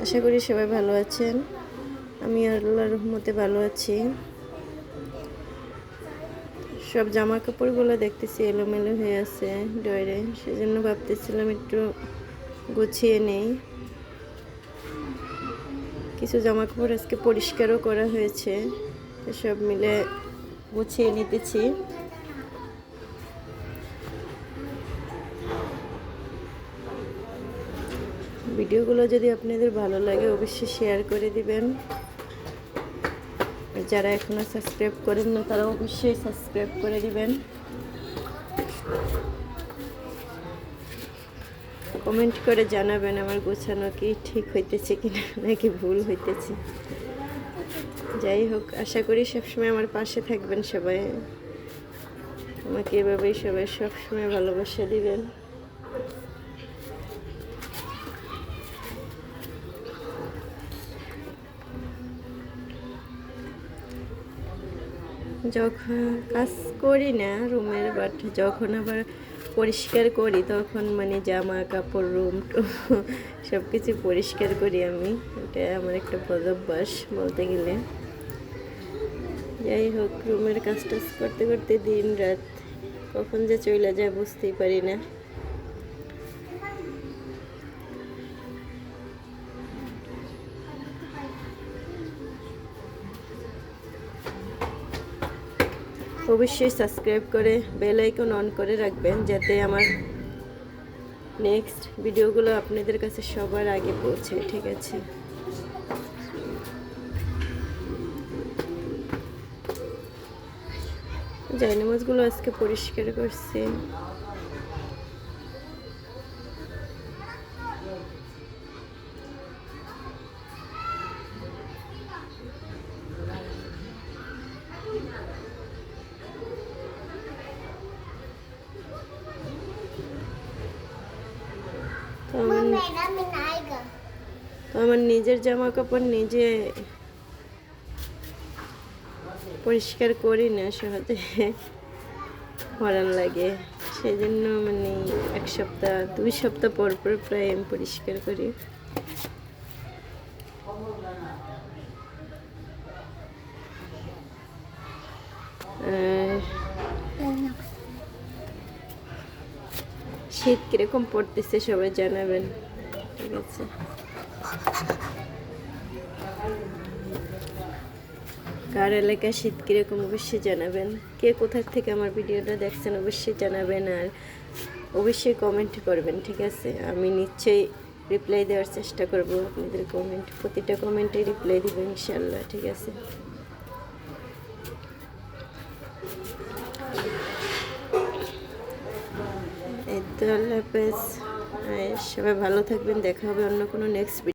আশা করি সবাই ভালো আছেন। আমি আল্লাহর রহমতে ভালো আছি। সব জামা কাপড়গুলো দেখতেছি এলোমেলো হয়ে আছে ড্রয়ারে, সেজন্য ভাবতেছিলাম একটু গুছিয়ে নেই। কিছু জামা কাপড় আজকে পরিষ্কারও করা হয়েছে, সব মিলে গুছিয়ে নিতেছি। ভিডিওগুলো যদি আপনাদের ভালো লাগে অবশ্যই শেয়ার করে দিবেন। যারা এখনো সাবস্ক্রাইব করেন না তারা অবশ্যই সাবস্ক্রাইব করে দিবেন। কমেন্ট করে জানাবেন আমার গোছানো কি ঠিক হইতেছে কিনা নাকি ভুল হইতেছে। যাই হোক, আশা করি সবসময় আমার পাশে থাকবেন সবাই, আমাকে এভাবেই সবাই সবসময় ভালোবাসা দিবেন। যখন কাজ করি না রুমের, বাট যখন আবার পরিষ্কার করি তখন মানে জামা কাপড় রুম সব কিছু পরিষ্কার করি আমি। এটা আমার একটা বদ অভ্যাস বলতে গেলে। যাই হোক, রুমের কাজ টাজ করতে করতে দিন রাত কখন যে চলে যায় বুঝতেই পারি না। অবশ্যই সাবস্ক্রাইব করে বেল আইকন অন করে রাখবেন, যাতে আমার নেক্সট ভিডিওগুলো আপনাদের কাছে সবার আগে পৌঁছায়। ঠিক আছে? জায়নামাজগুলো আজকে পরিষ্কার করছি। তো আমার নিজের জামা কাপড় নিজে পরিষ্কার করি না সহজে, হরান লাগে। সেই জন্য মানে 1 সপ্তাহ 2 সপ্তাহ পর পর প্রায় আমি পরিষ্কার করি। শীত কিরকম পড়তেছে সবাই জানাবেন। ঠিক আছে? কার এলাকায় শীত কিরকম অবশ্যই জানাবেন। কে কোথা থেকে আমার ভিডিওটা দেখছেন অবশ্যই জানাবেন, আর অবশ্যই কমেন্ট করবেন। ঠিক আছে? আমি নিশ্চয়ই রিপ্লাই দেওয়ার চেষ্টা করব আপনাদের কমেন্ট, প্রতিটা কমেন্টে রিপ্লাই দিব ইনশাল্লাহ। ঠিক আছে? এই তো, আল্লাহ হাফেজ। সবাই ভালো থাকবেন। দেখা হবে অন্য কোনো নেক্সট ভিডিও।